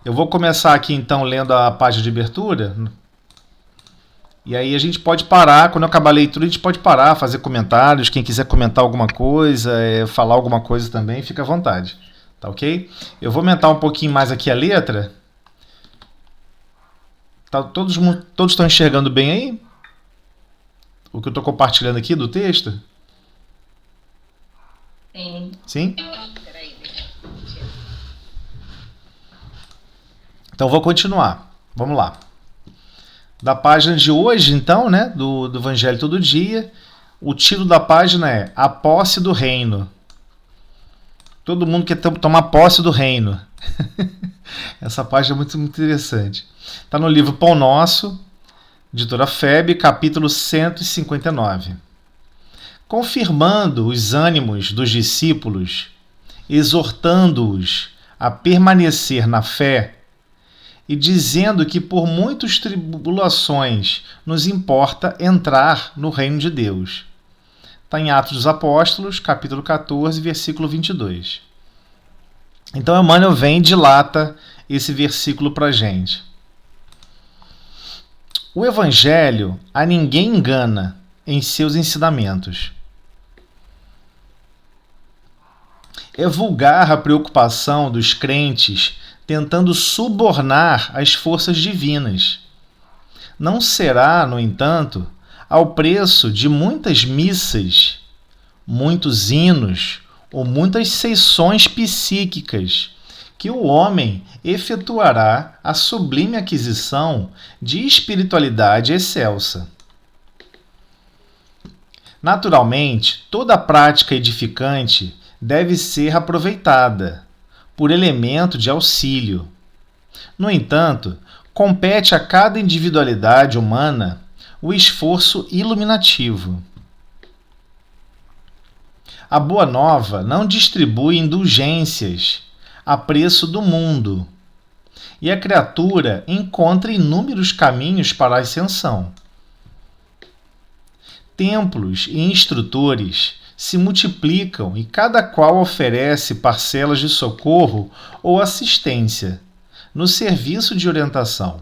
Eu vou começar aqui então lendo a página de abertura. E aí a gente pode parar, quando eu acabar a leitura, a gente pode parar, fazer comentários. Quem quiser comentar alguma coisa, falar alguma coisa também, fica à vontade. Tá ok? Eu vou aumentar um pouquinho mais aqui a letra. Tá, todos estão enxergando bem aí? O que eu estou compartilhando aqui do texto? Sim. Sim? Então vou continuar. Vamos lá. Da página de hoje, então, né, do Evangelho Todo Dia, o título da página é A Posse do Reino. Todo mundo quer tomar posse do reino. Essa página é muito interessante. Está no livro Pão Nosso, editora FEB, capítulo 159. Confirmando os ânimos dos discípulos, exortando-os a permanecer na fé e dizendo que por muitas tribulações nos importa entrar no reino de Deus. Está em Atos dos Apóstolos, capítulo 14, versículo 22. Então Emmanuel vem e dilata esse versículo para a gente. O Evangelho a ninguém engana em seus ensinamentos. É vulgar a preocupação dos crentes tentando subornar as forças divinas. Não será, no entanto, ao preço de muitas missas, muitos hinos ou muitas sessões psíquicas que o homem efetuará a sublime aquisição de espiritualidade excelsa. Naturalmente, toda prática edificante deve ser aproveitada por elemento de auxílio. No entanto, compete a cada individualidade humana o esforço iluminativo. A Boa Nova não distribui indulgências a preço do mundo, e a criatura encontra inúmeros caminhos para a ascensão. Templos e instrutores se multiplicam e cada qual oferece parcelas de socorro ou assistência no serviço de orientação.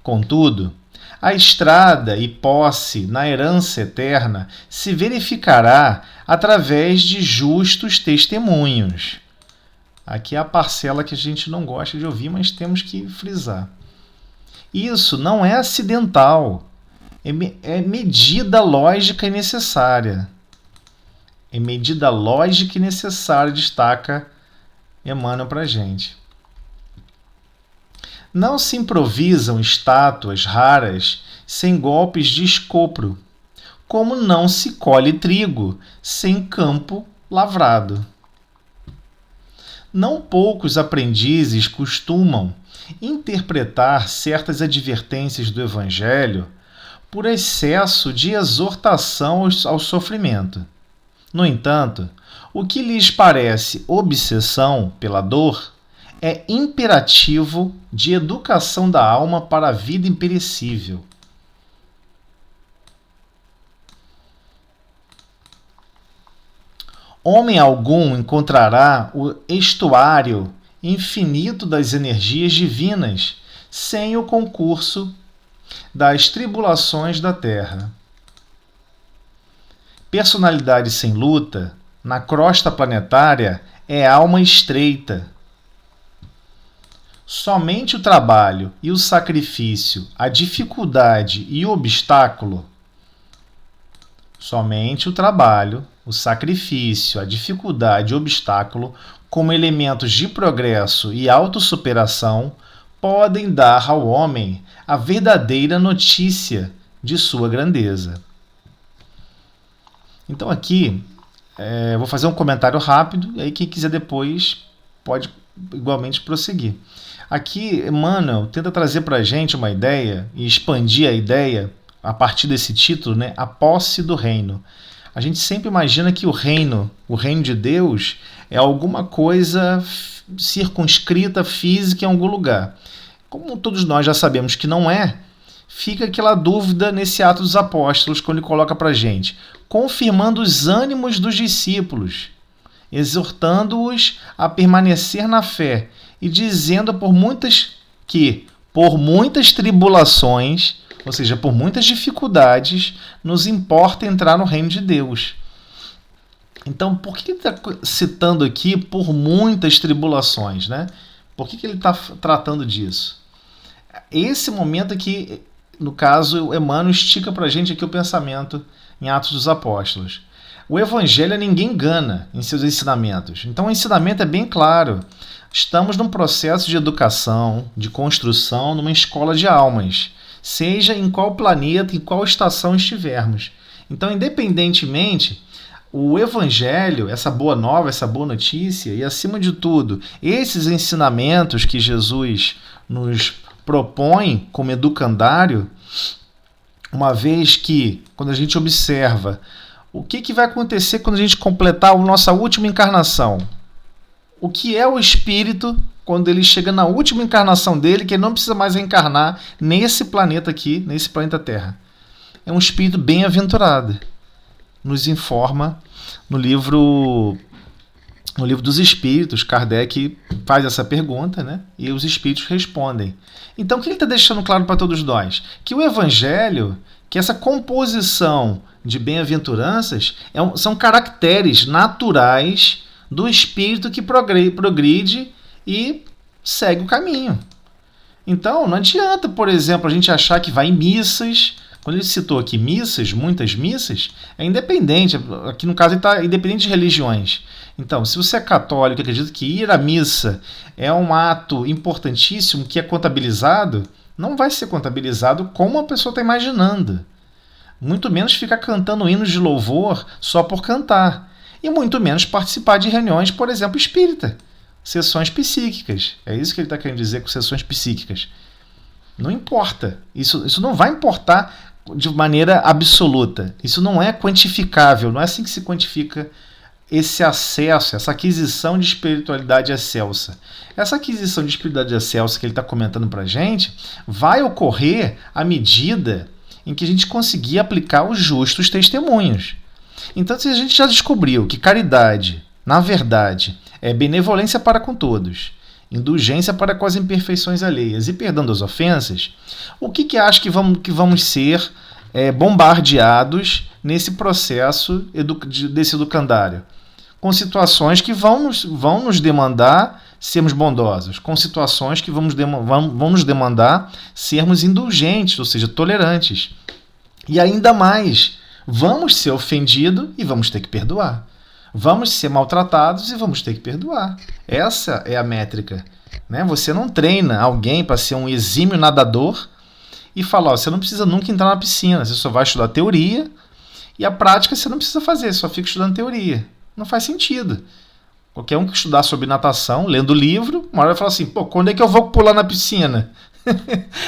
Contudo, a estrada e posse na herança eterna se verificará através de justos testemunhos. Aqui é a parcela que a gente não gosta de ouvir, mas temos que frisar. Isso não é acidental, é medida lógica e necessária. É medida lógica e necessária, destaca Emmanuel para a gente. Não se improvisam estátuas raras sem golpes de escopro, como não se colhe trigo sem campo lavrado. Não poucos aprendizes costumam interpretar certas advertências do Evangelho por excesso de exortação ao sofrimento. No entanto, o que lhes parece obsessão pela dor é imperativo de educação da alma para a vida imperecível. Homem algum encontrará o estuário infinito das energias divinas sem o concurso das tribulações da terra. Personalidade sem luta, na crosta planetária, é alma estreita. Somente o trabalho e o sacrifício, a dificuldade e o obstáculo. Somente o trabalho, o sacrifício, a dificuldade e o obstáculo, como elementos de progresso e autossuperação, podem dar ao homem a verdadeira notícia de sua grandeza. Então aqui, vou fazer um comentário rápido, e aí quem quiser depois pode igualmente prosseguir. Aqui, Emmanuel tenta trazer para a gente uma ideia e expandir a ideia a partir desse título, né, a posse do reino. A gente sempre imagina que o reino de Deus, é alguma coisa circunscrita, física em algum lugar. Como todos nós já sabemos que não é, fica aquela dúvida nesse Atos dos Apóstolos, quando ele coloca para a gente, confirmando os ânimos dos discípulos, exortando-os a permanecer na fé e dizendo por muitas tribulações, ou seja, por muitas dificuldades, nos importa entrar no reino de Deus. Então, por que ele está citando aqui por muitas tribulações, né? Por que ele está tratando disso? Esse momento aqui, no caso, Emmanuel estica para a gente aqui o pensamento em Atos dos Apóstolos. O Evangelho ninguém engana em seus ensinamentos. Então, o ensinamento é bem claro. Estamos num processo de educação, de construção, numa escola de almas, seja em qual planeta, em qual estação estivermos. Então, independentemente, o Evangelho, essa boa nova, essa boa notícia, e acima de tudo, esses ensinamentos que Jesus nos propõe como educandário, uma vez que, quando a gente observa o que vai acontecer quando a gente completar a nossa última encarnação, o que é o espírito quando ele chega na última encarnação dele, que ele não precisa mais reencarnar nesse planeta aqui, nesse planeta Terra. É um espírito bem-aventurado. Nos informa no livro dos Espíritos. Kardec faz essa pergunta, né? E os Espíritos respondem. Então, o que ele está deixando claro para todos nós? Que o Evangelho, que essa composição de bem-aventuranças são caracteres naturais do espírito que progride e segue o caminho. Então, não adianta, por exemplo, a gente achar que vai em missas. Quando ele citou aqui missas, muitas missas, é independente. Aqui no caso ele está independente de religiões. Então, se você é católico e acredita que ir à missa é um ato importantíssimo que é contabilizado, não vai ser contabilizado como a pessoa está imaginando. Muito menos ficar cantando hinos de louvor só por cantar. E muito menos participar de reuniões, por exemplo, espírita. Sessões psíquicas. É isso que ele está querendo dizer com sessões psíquicas. Não importa. Isso não vai importar de maneira absoluta. Isso não é quantificável. Não é assim que se quantifica esse acesso, essa aquisição de espiritualidade excelsa. Essa aquisição de espiritualidade excelsa que ele está comentando para a gente vai ocorrer à medida em que a gente conseguir aplicar os justos testemunhos. Então, se a gente já descobriu que caridade, na verdade, é benevolência para com todos, indulgência para com as imperfeições alheias e perdão das ofensas, o que acha que vamos ser bombardeados nesse processo desse educandário? Com situações que vão nos demandar sermos bondosos, com situações que vão nos demandar sermos indulgentes, ou seja, tolerantes. E ainda mais, vamos ser ofendidos e vamos ter que perdoar. Vamos ser maltratados e vamos ter que perdoar. Essa é a métrica. Né? Você não treina alguém para ser um exímio nadador e falar, você não precisa nunca entrar na piscina, você só vai estudar teoria e a prática você não precisa fazer, só fica estudando teoria. Não faz sentido. Qualquer um que estudar sobre natação, lendo livro, uma hora vai falar assim, quando é que eu vou pular na piscina?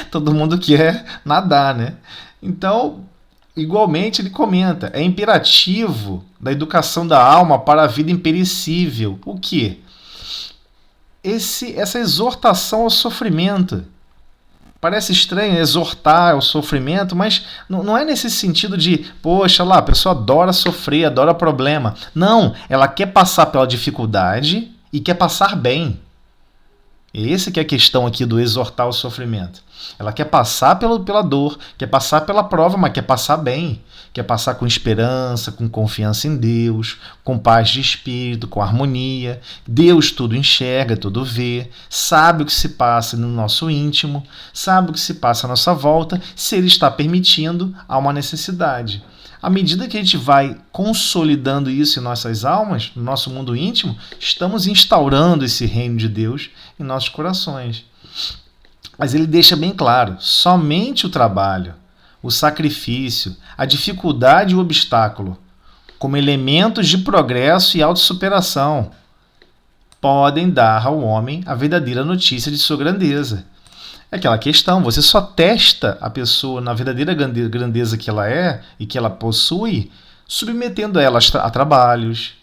Todo mundo quer nadar, né? Então, igualmente ele comenta, é imperativo da educação da alma para a vida imperecível. O quê? Essa exortação ao sofrimento. Parece estranho exortar ao sofrimento, mas não é nesse sentido de, poxa lá, a pessoa adora sofrer, adora problema. Não, ela quer passar pela dificuldade e quer passar bem. Essa que é a questão aqui do exortar ao sofrimento. Ela quer passar pela dor, quer passar pela prova, mas quer passar bem. Quer passar com esperança, com confiança em Deus, com paz de espírito, com harmonia. Deus tudo enxerga, tudo vê, sabe o que se passa no nosso íntimo, sabe o que se passa à nossa volta, se Ele está permitindo, há uma necessidade. À medida que a gente vai consolidando isso em nossas almas, no nosso mundo íntimo, estamos instaurando esse reino de Deus em nossos corações. Mas ele deixa bem claro, somente o trabalho, o sacrifício, a dificuldade e o obstáculo, como elementos de progresso e autossuperação, podem dar ao homem a verdadeira notícia de sua grandeza. É aquela questão, você só testa a pessoa na verdadeira grandeza que ela é e que ela possui, submetendo ela a trabalhos,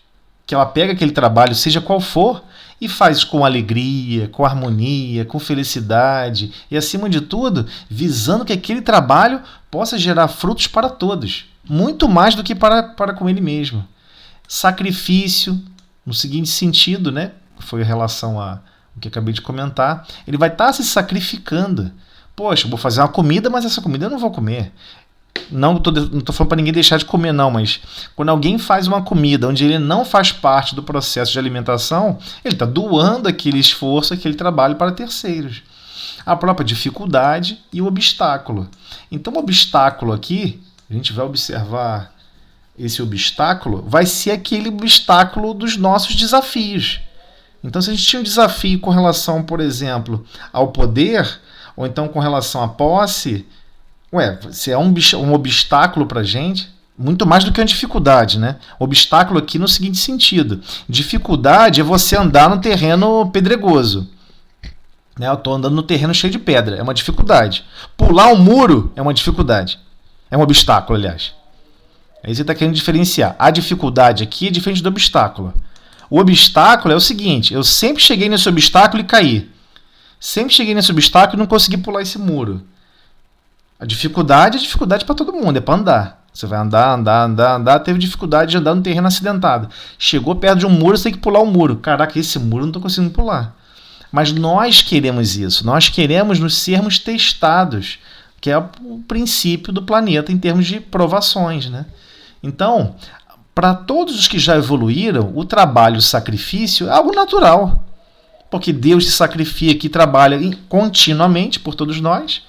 que ela pega aquele trabalho, seja qual for, e faz com alegria, com harmonia, com felicidade e, acima de tudo, visando que aquele trabalho possa gerar frutos para todos, muito mais do que para com ele mesmo. Sacrifício, no seguinte sentido, né? Foi em relação o que eu acabei de comentar, ele vai estar se sacrificando. Poxa, eu vou fazer uma comida, mas essa comida eu não vou comer. Não estou falando para ninguém deixar de comer, não, mas quando alguém faz uma comida onde ele não faz parte do processo de alimentação, ele está doando aquele esforço, aquele trabalho para terceiros. A própria dificuldade e o obstáculo. Então, o obstáculo aqui, a gente vai observar esse obstáculo, vai ser aquele obstáculo dos nossos desafios. Então, se a gente tinha um desafio com relação, por exemplo, ao poder, ou então com relação à posse, se é um obstáculo para a gente, muito mais do que uma dificuldade, né? Obstáculo aqui no seguinte sentido: dificuldade é você andar no terreno pedregoso. Né? Eu estou andando no terreno cheio de pedra, é uma dificuldade. Pular um muro é uma dificuldade. É um obstáculo, aliás. Aí você está querendo diferenciar. A dificuldade aqui é diferente do obstáculo. O obstáculo é o seguinte: eu sempre cheguei nesse obstáculo e caí. Sempre cheguei nesse obstáculo e não consegui pular esse muro. A dificuldade é dificuldade para todo mundo, é para andar. Você vai andar, teve dificuldade de andar no terreno acidentado. Chegou perto de um muro, você tem que pular o muro. Caraca, esse muro eu não estou conseguindo pular. Mas nós queremos isso, nós queremos nos sermos testados, que é o princípio do planeta em termos de provações, né? Então, para todos os que já evoluíram, o trabalho, o sacrifício é algo natural. Porque Deus se sacrifica e trabalha continuamente por todos nós.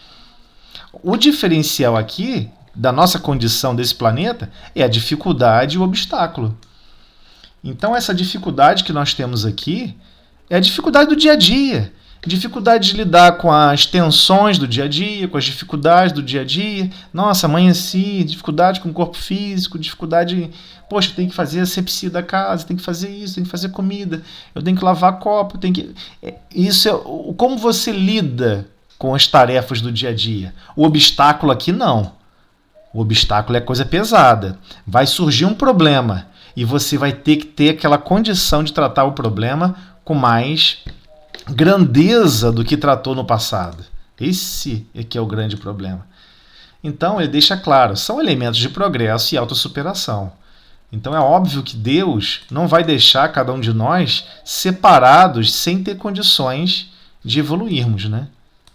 O diferencial aqui da nossa condição desse planeta é a dificuldade e o obstáculo. Então, essa dificuldade que nós temos aqui é a dificuldade do dia a dia. Dificuldade de lidar com as tensões do dia a dia, com as dificuldades do dia a dia. Nossa, amanheci, dificuldade com o corpo físico, dificuldade... Poxa, tem que fazer a asepsia da casa, tem que fazer isso, tem que fazer comida, eu tenho que lavar copo, tem que... Isso é como você lida com as tarefas do dia a dia. O obstáculo aqui não. O obstáculo é coisa pesada. Vai surgir um problema e você vai ter que ter aquela condição de tratar o problema com mais grandeza do que tratou no passado. Esse é que é o grande problema. Então ele deixa claro, são elementos de progresso e autossuperação. Então é óbvio que Deus não vai deixar cada um de nós separados sem ter condições de evoluirmos, né?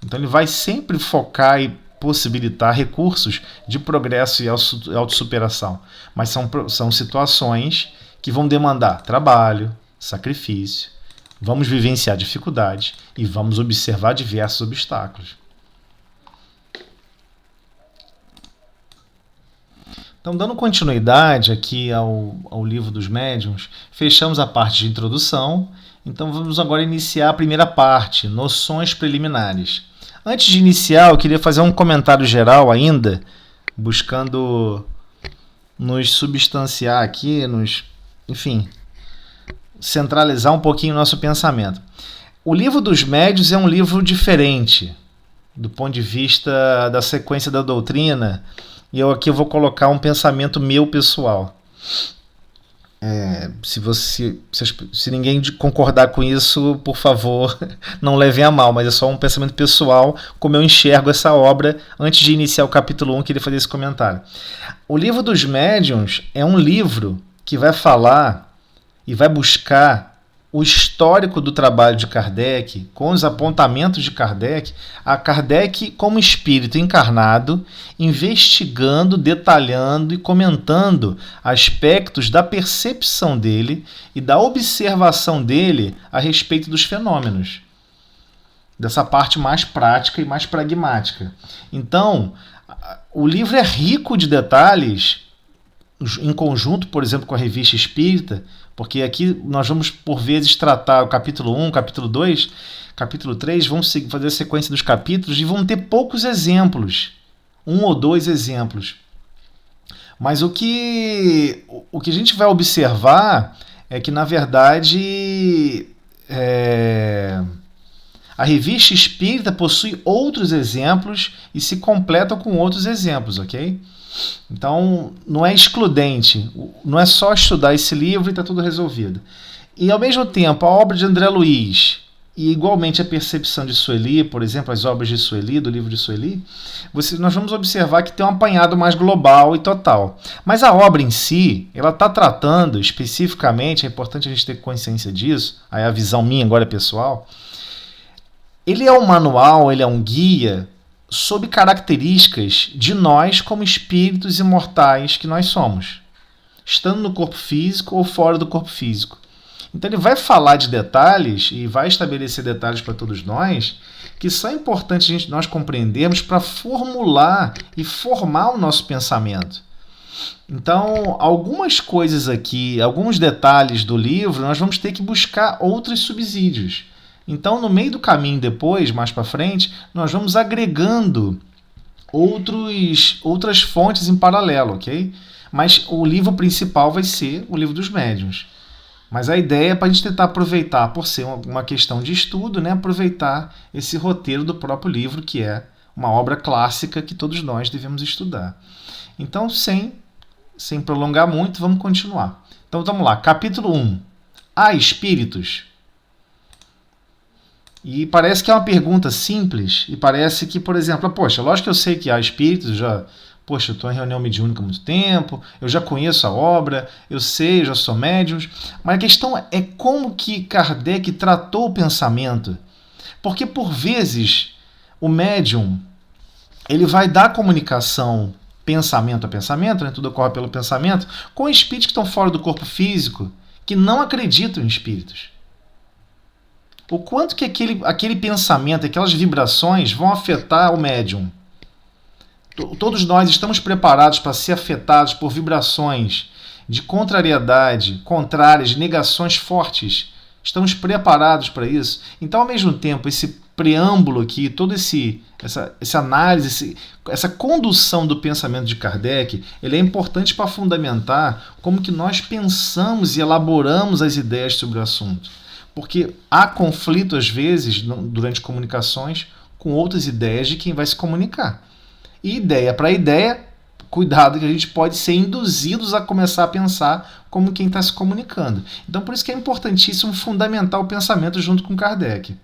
Então ele vai sempre focar e possibilitar recursos de progresso e autossuperação. Mas são situações que vão demandar trabalho, sacrifício. Vamos vivenciar dificuldade e vamos observar diversos obstáculos. Então, dando continuidade aqui ao livro dos médiuns, fechamos a parte de introdução. Então, vamos agora iniciar a primeira parte, noções preliminares. Antes de iniciar, eu queria fazer um comentário geral ainda, buscando nos substanciar aqui, enfim, centralizar um pouquinho o nosso pensamento. O livro dos médiuns é um livro diferente do ponto de vista da sequência da doutrina, e eu aqui vou colocar um pensamento meu pessoal. Se ninguém concordar com isso, por favor, não levem a mal, mas é só um pensamento pessoal, como eu enxergo essa obra. Antes de iniciar o capítulo 1, eu queria fazer esse comentário. O livro dos médiuns é um livro que vai falar e vai buscar o histórico do trabalho de Kardec, com os apontamentos de Kardec, a Kardec como espírito encarnado, investigando, detalhando e comentando aspectos da percepção dele e da observação dele a respeito dos fenômenos. Dessa parte mais prática e mais pragmática. Então, o livro é rico de detalhes, em conjunto, por exemplo, com a Revista Espírita, porque aqui nós vamos, por vezes, tratar o capítulo 1, capítulo 2, capítulo 3, vamos fazer a sequência dos capítulos e vão ter poucos exemplos, 1 ou 2 exemplos. Mas o que a gente vai observar é que, na verdade, a Revista Espírita possui outros exemplos e se completa com outros exemplos, ok? Então, não é excludente, não é só estudar esse livro e está tudo resolvido. E, ao mesmo tempo, a obra de André Luiz e, igualmente, a percepção de Sueli, por exemplo, as obras de Sueli, do livro de Sueli, nós vamos observar que tem um apanhado mais global e total. Mas a obra em si, ela está tratando especificamente, é importante a gente ter consciência disso, aí a visão minha agora é pessoal, Ele é um manual, ele é um guia sobre características de nós como espíritos imortais que nós somos, estando no corpo físico ou fora do corpo físico. Então ele vai falar de detalhes e vai estabelecer detalhes para todos nós que são importantes nós compreendermos para formular e formar o nosso pensamento. Então, algumas coisas aqui, alguns detalhes do livro, nós vamos ter que buscar outros subsídios. Então, no meio do caminho depois, mais para frente, nós vamos agregando outras fontes em paralelo, ok? Mas o livro principal vai ser o livro dos médiuns. Mas a ideia é para a gente tentar aproveitar, por ser uma questão de estudo, né, aproveitar esse roteiro do próprio livro, que é uma obra clássica que todos nós devemos estudar. Então, sem prolongar muito, vamos continuar. Então, vamos lá. Capítulo 1. Há espíritos? E parece que é uma pergunta simples, e parece que, por exemplo, poxa, lógico que eu sei que há espíritos, eu estou em reunião mediúnica há muito tempo, eu já conheço a obra, eu sei, eu já sou médium, mas a questão é como que Kardec tratou o pensamento. Porque, por vezes, o médium ele vai dar comunicação pensamento a pensamento, né, tudo ocorre pelo pensamento, com espíritos que estão fora do corpo físico, que não acreditam em espíritos. O quanto que aquele pensamento, aquelas vibrações vão afetar o médium. Todos nós estamos preparados para ser afetados por vibrações de contrariedade, contrárias, negações fortes. Estamos preparados para isso. Então, ao mesmo tempo, esse preâmbulo aqui, toda essa análise, essa condução do pensamento de Kardec, ele é importante para fundamentar como que nós pensamos e elaboramos as ideias sobre o assunto. Porque há conflito, às vezes, durante comunicações, com outras ideias de quem vai se comunicar. E ideia para ideia, cuidado que a gente pode ser induzidos a começar a pensar como quem está se comunicando. Então, por isso que é importantíssimo fundamentar o pensamento junto com Kardec.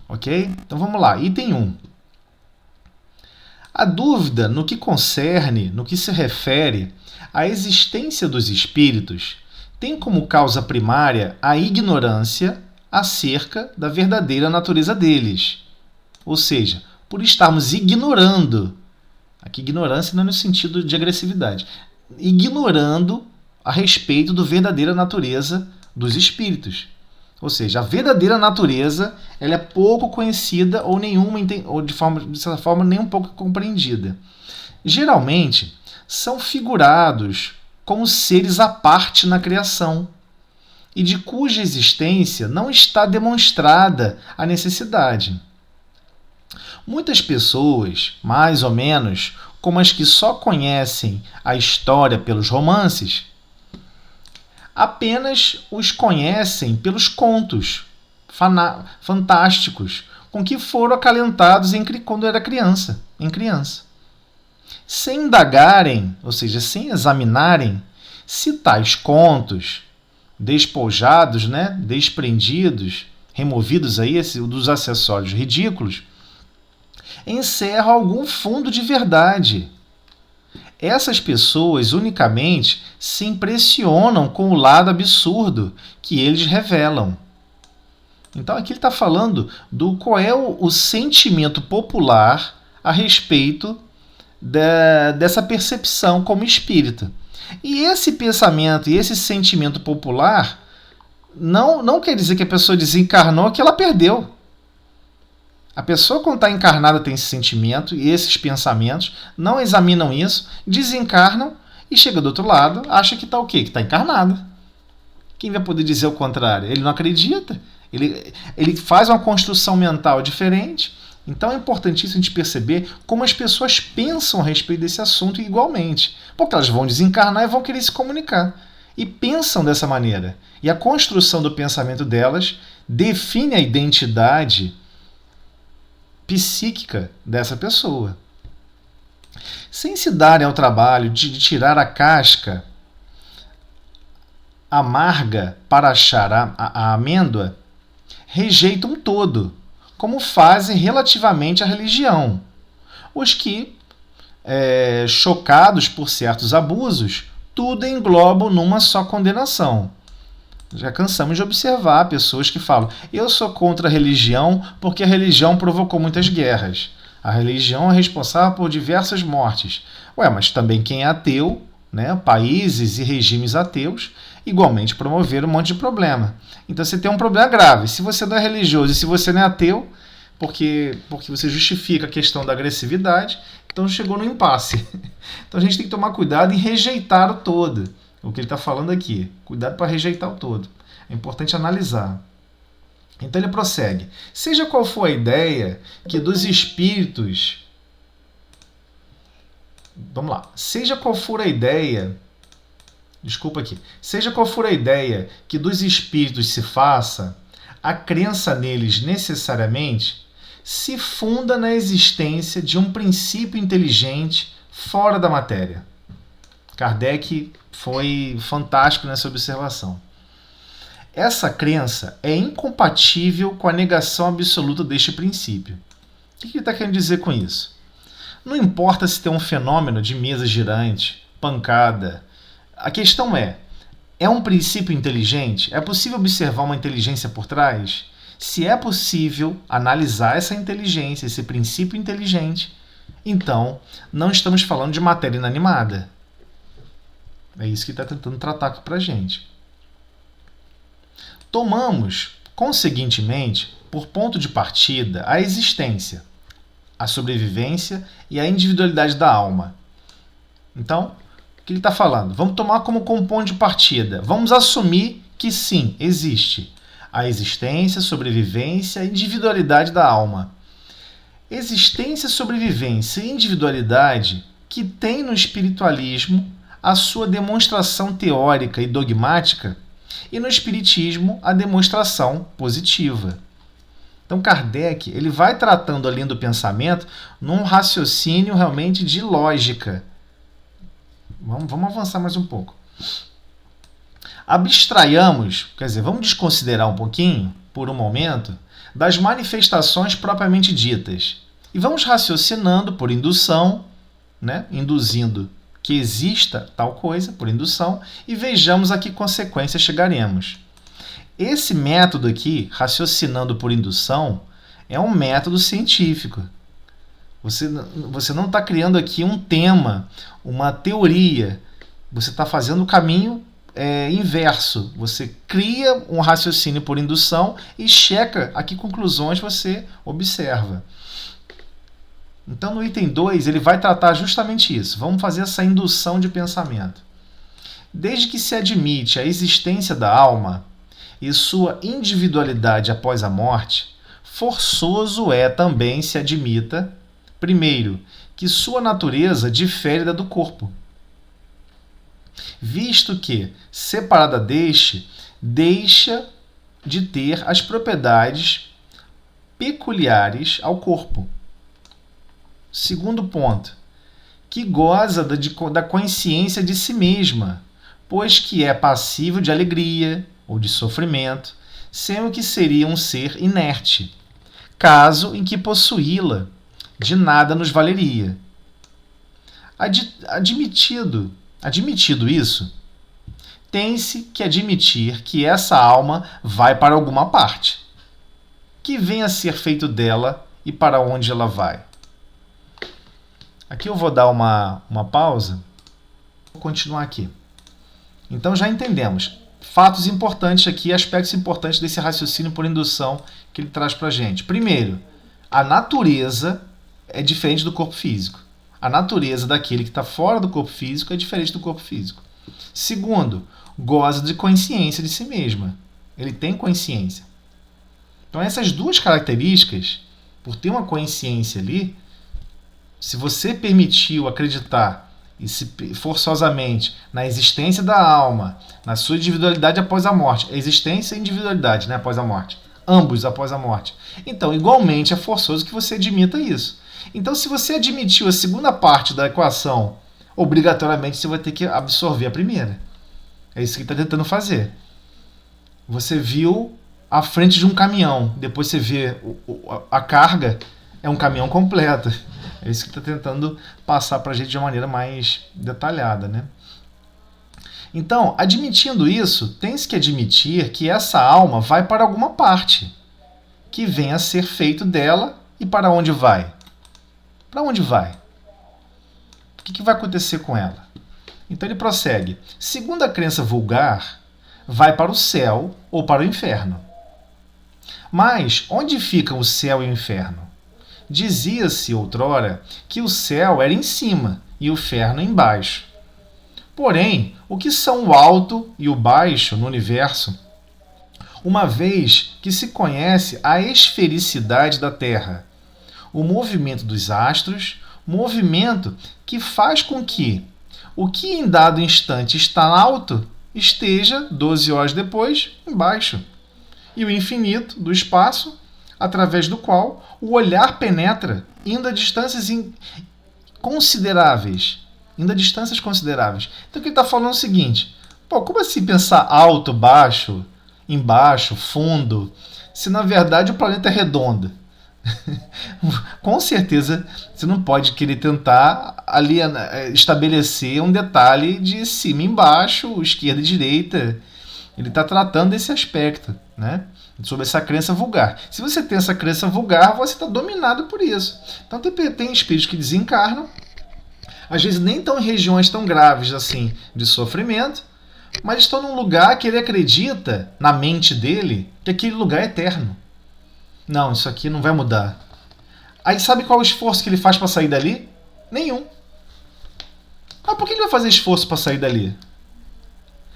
Ok? Então, vamos lá. Item 1. A dúvida no que concerne, no que se refere à existência dos espíritos, tem como causa primária a ignorância acerca da verdadeira natureza deles. Ou seja, por estarmos ignorando, aqui ignorância não é no sentido de agressividade, ignorando a respeito da verdadeira natureza dos espíritos. Ou seja, a verdadeira natureza ela é pouco conhecida ou de certa forma nem um pouco compreendida. Geralmente, são figurados como seres à parte na criação e de cuja existência não está demonstrada a necessidade. Muitas pessoas, mais ou menos, como as que só conhecem a história pelos romances, apenas os conhecem pelos contos fantásticos com que foram acalentados quando era criança, sem indagarem, ou seja, sem examinarem se tais contos despojados, né, desprendidos, removidos aí dos acessórios ridículos, encerram algum fundo de verdade. Essas pessoas unicamente se impressionam com o lado absurdo que eles revelam. Então aqui ele está falando do qual é o sentimento popular a respeito dessa percepção como espírita. E esse pensamento e esse sentimento popular não quer dizer que a pessoa desencarnou, que ela perdeu. A pessoa, quando está encarnada, tem esse sentimento e esses pensamentos, não examinam isso, desencarnam e chega do outro lado, acha que está o quê? Que está encarnada. Quem vai poder dizer o contrário? Ele não acredita. Ele faz uma construção mental diferente. Então é importantíssimo a gente perceber como as pessoas pensam a respeito desse assunto igualmente. Porque elas vão desencarnar e vão querer se comunicar. E pensam dessa maneira. E a construção do pensamento delas define a identidade psíquica dessa pessoa. Sem se darem ao trabalho de tirar a casca amarga para achar a amêndoa, rejeitam todo, como fazem relativamente à religião. Os que, chocados por certos abusos, tudo englobam numa só condenação. Já cansamos de observar pessoas que falam: eu sou contra a religião porque a religião provocou muitas guerras. A religião é responsável por diversas mortes. Ué, mas também quem é ateu, né, países e regimes ateus, igualmente promoveram um monte de problema. Então você tem um problema grave. Se você não é religioso e se você não é ateu, porque você justifica a questão da agressividade, então chegou no impasse. Então a gente tem que tomar cuidado em rejeitar o todo. O que ele está falando aqui. Cuidado para rejeitar o todo. É importante analisar. Então ele prossegue. Seja qual for a ideia que dos espíritos... Vamos lá. Seja qual for a ideia... Desculpa aqui. Seja qual for a ideia que dos espíritos se faça, a crença neles necessariamente se funda na existência de um princípio inteligente fora da matéria. Kardec foi fantástico nessa observação. Essa crença é incompatível com a negação absoluta deste princípio. O que ele está querendo dizer com isso? Não importa se tem um fenômeno de mesa girante, pancada. A questão é um princípio inteligente? É possível observar uma inteligência por trás? Se é possível analisar essa inteligência, esse princípio inteligente, então não estamos falando de matéria inanimada. É isso que está tentando tratar para a gente. Tomamos, conseguintemente, por ponto de partida, a existência, a sobrevivência e a individualidade da alma. Então, o que ele está falando? Vamos tomar como ponto de partida. Vamos assumir que sim, existe a existência, sobrevivência e individualidade da alma. Existência, sobrevivência e individualidade que tem no espiritualismo a sua demonstração teórica e dogmática, e no espiritismo a demonstração positiva. Então Kardec ele vai tratando a linha do pensamento num raciocínio realmente de lógica. Vamos avançar mais um pouco. Abstraiamos, quer dizer, vamos desconsiderar um pouquinho, por um momento, das manifestações propriamente ditas. E vamos raciocinando por indução, né, induzindo que exista tal coisa por indução e vejamos a que consequência chegaremos. Esse método aqui, raciocinando por indução, é um método científico. Você não está criando aqui um tema, uma teoria. Você está fazendo o caminho inverso. Você cria um raciocínio por indução e checa a que conclusões você observa. Então, no item 2, ele vai tratar justamente isso. Vamos fazer essa indução de pensamento. Desde que se admite a existência da alma e sua individualidade após a morte, forçoso é também se admita, primeiro, que sua natureza difere da do corpo, visto que, separada deste, deixa de ter as propriedades peculiares ao corpo. Segundo ponto, que goza da consciência de si mesma, pois que é passível de alegria ou de sofrimento, sendo que seria um ser inerte, caso em que possuí-la de nada nos valeria. Admitido isso, tem-se que admitir que essa alma vai para alguma parte. Que venha a ser feito dela e para onde ela vai. Aqui eu vou dar uma pausa. Vou continuar aqui. Então já entendemos fatos importantes aqui, aspectos importantes desse raciocínio por indução que ele traz para a gente. Primeiro, a natureza é diferente do corpo físico. A natureza daquele que está fora do corpo físico é diferente do corpo físico. Segundo, goza de consciência de si mesma. Ele tem consciência. Então essas duas características, por ter uma consciência ali, se você permitiu acreditar e se forçosamente na existência da alma, na sua individualidade após a morte, existência e individualidade, né, após a morte, ambos após a morte, então igualmente é forçoso que você admita isso. Então se você admitiu a segunda parte da equação, obrigatoriamente você vai ter que absorver a primeira. É isso que está tentando fazer. Você viu a frente de um caminhão, depois você vê a carga, é um caminhão completo. É isso que está tentando passar para a gente de uma maneira mais detalhada, né? Então, admitindo isso, tem-se que admitir que essa alma vai para alguma parte, que venha a ser feito dela, e para onde vai? Para onde vai? O que vai acontecer com ela? Então ele prossegue. Segundo a crença vulgar, vai para o céu ou para o inferno. Mas onde ficam o céu e o inferno? Dizia-se outrora que o céu era em cima e o inferno embaixo. Porém, o que são o alto e o baixo no universo? Uma vez que se conhece a esfericidade da Terra, o movimento dos astros, movimento que faz com que o que em dado instante está alto esteja, 12 horas depois, embaixo. E o infinito do espaço, através do qual o olhar penetra, indo a distâncias consideráveis. Então o que ele está falando é o seguinte: como assim pensar alto, baixo, embaixo, fundo, se na verdade o planeta é redondo? Com certeza você não pode querer tentar ali estabelecer um detalhe de cima e embaixo, esquerda e direita. Ele está tratando desse aspecto, né? Sobre essa crença vulgar. Se você tem essa crença vulgar, você está dominado por isso. Então tem espíritos que desencarnam, às vezes nem estão em regiões tão graves assim de sofrimento, mas estão num lugar que ele acredita, na mente dele, que aquele lugar é eterno. Não, isso aqui não vai mudar. Aí sabe qual é o esforço que ele faz para sair dali? Nenhum. Mas por que ele vai fazer esforço para sair dali?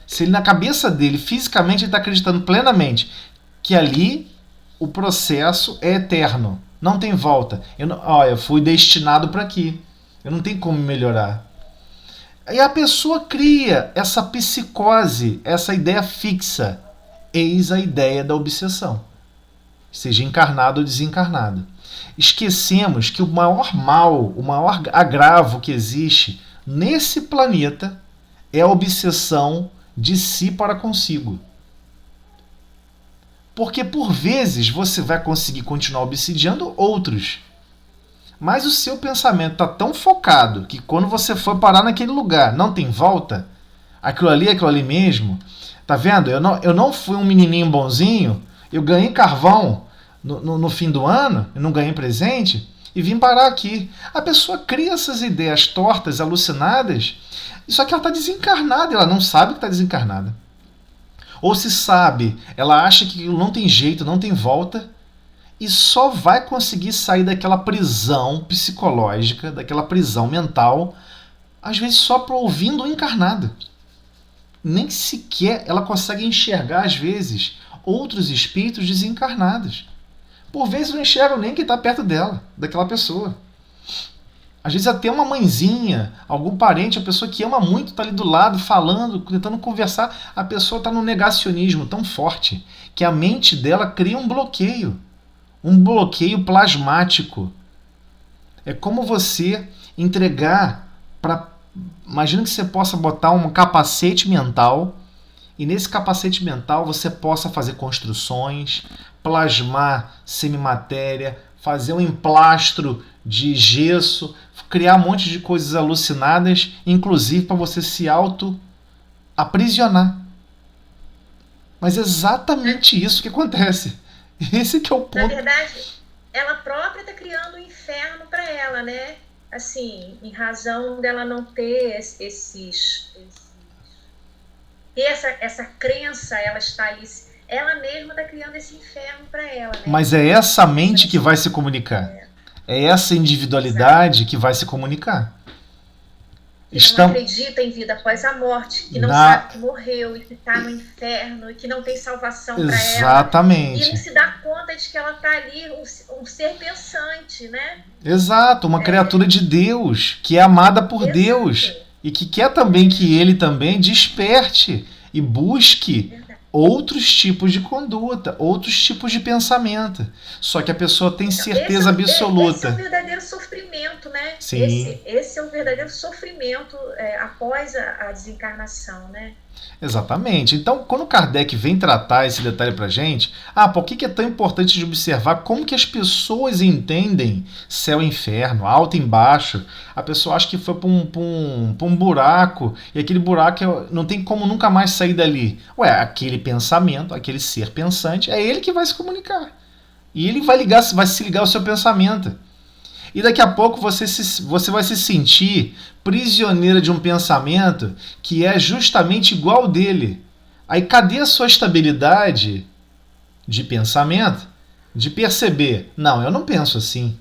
Se ele, na cabeça dele, fisicamente, ele está acreditando plenamente que ali o processo é eterno. Não tem volta. Eu fui destinado para aqui. Eu não tenho como melhorar. E a pessoa cria essa psicose, essa ideia fixa. Eis a ideia da obsessão. Seja encarnado ou desencarnado. Esquecemos que o maior mal, o maior agravo que existe nesse planeta é a obsessão de si para consigo. Porque por vezes você vai conseguir continuar obsidiando outros. Mas o seu pensamento está tão focado que quando você for parar naquele lugar, não tem volta. Aquilo ali é aquilo ali mesmo. Tá vendo? Eu não fui um menininho bonzinho. Eu ganhei carvão no fim do ano, eu não ganhei presente, e vim parar aqui. A pessoa cria essas ideias tortas, alucinadas, só que ela está desencarnada, ela não sabe que está desencarnada. Ou se sabe, ela acha que não tem jeito, não tem volta, e só vai conseguir sair daquela prisão psicológica, daquela prisão mental, às vezes só por ouvindo o encarnado. Nem sequer ela consegue enxergar, às vezes, outros espíritos desencarnados. Por vezes não enxergam nem quem está perto dela, daquela pessoa. Às vezes até uma mãezinha, algum parente, a pessoa que ama muito está ali do lado, falando, tentando conversar. A pessoa está num negacionismo tão forte que a mente dela cria um bloqueio plasmático. É como você entregar para... Imagina que você possa botar um capacete mental e nesse capacete mental você possa fazer construções, plasmar semimatéria, fazer um emplastro de gesso, criar um monte de coisas alucinadas, inclusive para você se auto-aprisionar. Mas é exatamente isso que acontece. Esse que é o ponto. Na verdade, ela própria está criando um inferno para ela, né? Assim, em razão dela não ter essa crença, ela está ali, ela mesma está criando esse inferno para ela, né? Mas é essa mente que vai se comunicar. É essa individualidade que vai se comunicar. Que não acredita em vida após a morte, que não sabe que morreu e que está no inferno e que não tem salvação para ela. Exatamente. E não se dá conta de que ela está ali, um ser pensante, né? Exato, uma criatura de Deus, que é amada por Deus e que quer também que ele também desperte e busque outros tipos de conduta, outros tipos de pensamento. Só que a pessoa tem certeza absoluta. Esse é o verdadeiro sofrimento, né? Sim. Esse é o verdadeiro sofrimento após a desencarnação, né? Exatamente. Então, quando Kardec vem tratar esse detalhe para a gente, por que é tão importante de observar como que as pessoas entendem céu e inferno, alto e embaixo? A pessoa acha que foi para um buraco, e aquele buraco não tem como nunca mais sair dali. Aquele pensamento, aquele ser pensante, é ele que vai se comunicar. E ele vai se ligar ao seu pensamento. E daqui a pouco você vai se sentir prisioneira de um pensamento que é justamente igual ao dele. Aí cadê a sua estabilidade de pensamento? De perceber, não, eu não penso assim.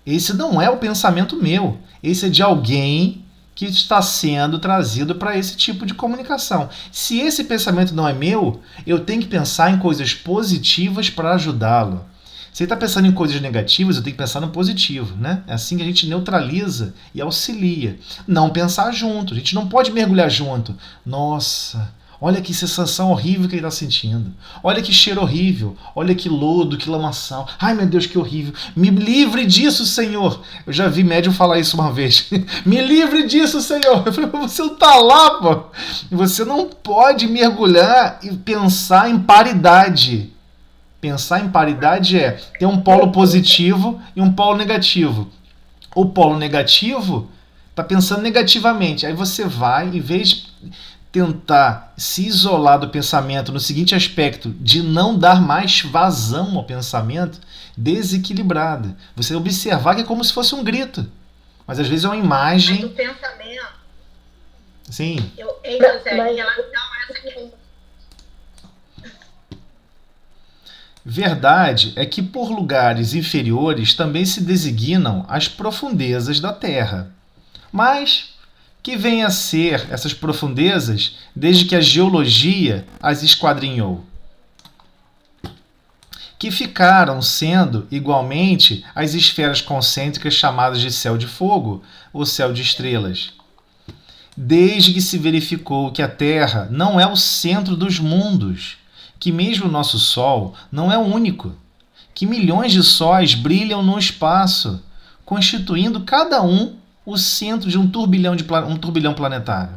Esse não é o pensamento meu. Esse é de alguém que está sendo trazido para esse tipo de comunicação. Se esse pensamento não é meu, eu tenho que pensar em coisas positivas para ajudá-lo. Se ele está pensando em coisas negativas, eu tenho que pensar no positivo, né? É assim que a gente neutraliza e auxilia. Não pensar junto, a gente não pode mergulhar junto. Nossa, olha que sensação horrível que ele está sentindo. Olha que cheiro horrível. Olha que lodo, que lamaçal. Ai, meu Deus, que horrível. Me livre disso, Senhor. Eu já vi médium falar isso uma vez. Me livre disso, Senhor. Eu falei, você não está lá, pô. Você não pode mergulhar e pensar em paridade. Pensar em paridade é ter um polo positivo e um polo negativo. O polo negativo está pensando negativamente. Aí você vai, em vez de tentar se isolar do pensamento no seguinte aspecto, de não dar mais vazão ao pensamento desequilibrado. Você observar que é como se fosse um grito. Mas às vezes é uma imagem... Mas o pensamento... Sim. Em relação a essa questão... Verdade é que por lugares inferiores também se designam as profundezas da Terra. Mas que vêm a ser essas profundezas desde que a geologia as esquadrinhou? Que ficaram sendo igualmente as esferas concêntricas chamadas de céu de fogo ou céu de estrelas. Desde que se verificou que a Terra não é o centro dos mundos, que mesmo o nosso Sol não é o único, que milhões de sóis brilham no espaço, constituindo cada um o centro de um turbilhão planetário.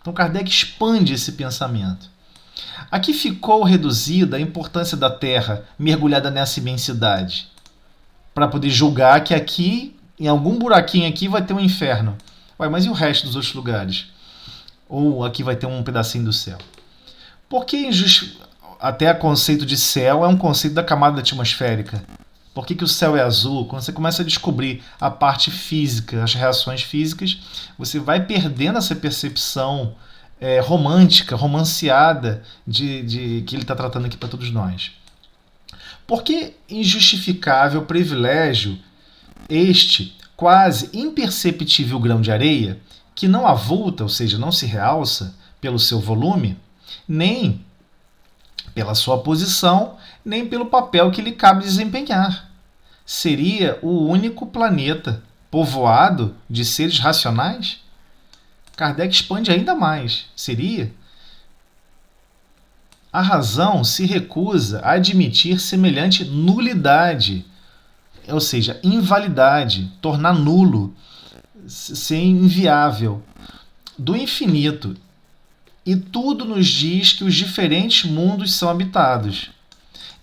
Então Kardec expande esse pensamento. Aqui ficou reduzida a importância da Terra mergulhada nessa imensidade, para poder julgar que aqui, em algum buraquinho aqui, vai ter um inferno. Mas e o resto dos outros lugares? Ou aqui vai ter um pedacinho do céu? Por que até o conceito de céu é um conceito da camada atmosférica? Por que o céu é azul? Quando você começa a descobrir a parte física, as reações físicas, você vai perdendo essa percepção romântica, romanceada de que ele está tratando aqui para todos nós. Por que injustificável privilégio este quase imperceptível grão de areia, que não avulta, ou seja, não se realça pelo seu volume, nem pela sua posição, nem pelo papel que lhe cabe desempenhar? Seria o único planeta povoado de seres racionais? Kardec expande ainda mais. Seria? A razão se recusa a admitir semelhante nulidade, ou seja, invalidade, tornar nulo, ser inviável, do infinito. E tudo nos diz que os diferentes mundos são habitados.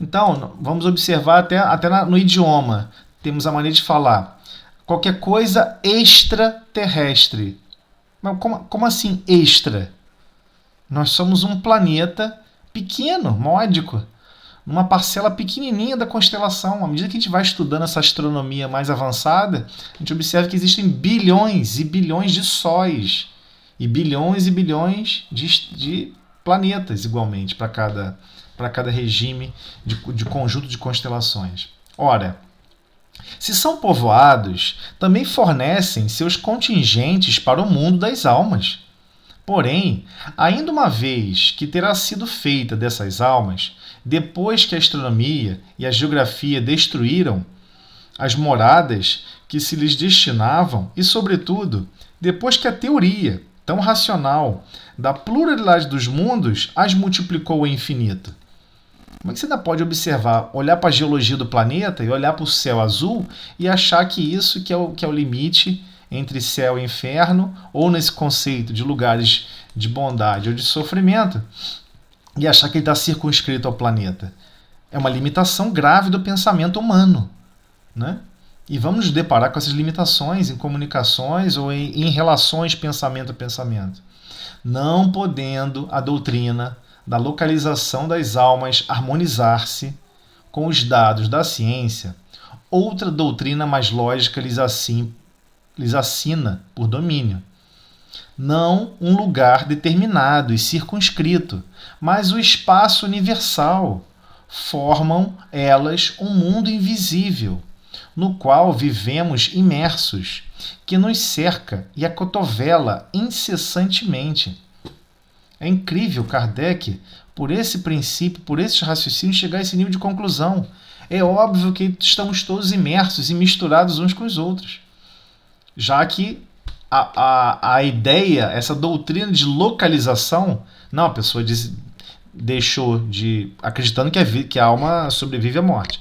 Então, vamos observar até no idioma. Temos a maneira de falar qualquer coisa extraterrestre. Mas como assim extra? Nós somos um planeta pequeno, módico, numa parcela pequenininha da constelação. À medida que a gente vai estudando essa astronomia mais avançada, a gente observa que existem bilhões e bilhões de sóis e bilhões de planetas igualmente para cada regime de conjunto de constelações. Ora, se são povoados, também fornecem seus contingentes para o mundo das almas. Porém, ainda uma vez que terá sido feita dessas almas, depois que a astronomia e a geografia destruíram as moradas que se lhes destinavam e, sobretudo, depois que a teoria, tão racional, da pluralidade dos mundos as multiplicou ao infinito. Como é que você ainda pode observar, olhar para a geologia do planeta e olhar para o céu azul e achar que isso que é o limite entre céu e inferno, ou nesse conceito de lugares de bondade ou de sofrimento e achar que ele está circunscrito ao planeta. É uma limitação grave do pensamento humano, né? E vamos nos deparar com essas limitações em comunicações ou em relações pensamento a pensamento. Não podendo a doutrina da localização das almas harmonizar-se com os dados da ciência, outra doutrina mais lógica lhes assina por domínio. Não um lugar determinado e circunscrito, mas o espaço universal. Formam elas um mundo invisível, no qual vivemos imersos, que nos cerca e acotovela incessantemente. É incrível Kardec, por esse princípio, por esses raciocínios, chegar a esse nível de conclusão. É óbvio que estamos todos imersos e misturados uns com os outros, já que a ideia, essa doutrina de localização, não, a pessoa deixou de, acreditando que a alma sobrevive à morte,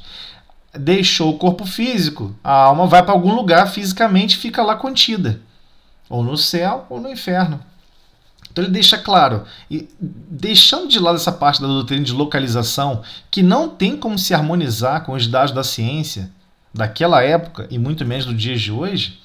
deixou o corpo físico, a alma vai para algum lugar fisicamente e fica lá contida, ou no céu ou no inferno. Então ele deixa claro, e deixando de lado essa parte da doutrina de localização, que não tem como se harmonizar com os dados da ciência daquela época, e muito menos do dia de hoje.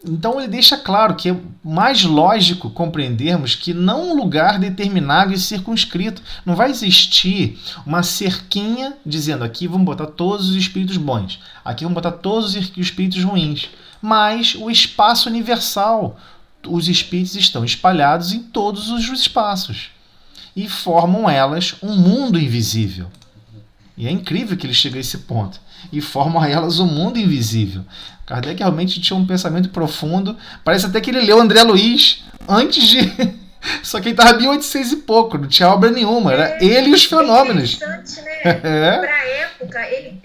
Então ele deixa claro que é mais lógico compreendermos que não um lugar determinado e circunscrito. Não vai existir uma cerquinha dizendo aqui vamos botar todos os espíritos bons, aqui vamos botar todos os espíritos ruins, mas o espaço universal. Os espíritos estão espalhados em todos os espaços e formam elas um mundo invisível. E é incrível que ele chega a esse ponto. E formam a elas um mundo invisível. Kardec realmente tinha um pensamento profundo. Parece até que ele leu André Luiz antes de... Só que ele estava em 1800 e pouco, não tinha obra nenhuma. Era ele e os fenômenos. É interessante, né? Para a época, ele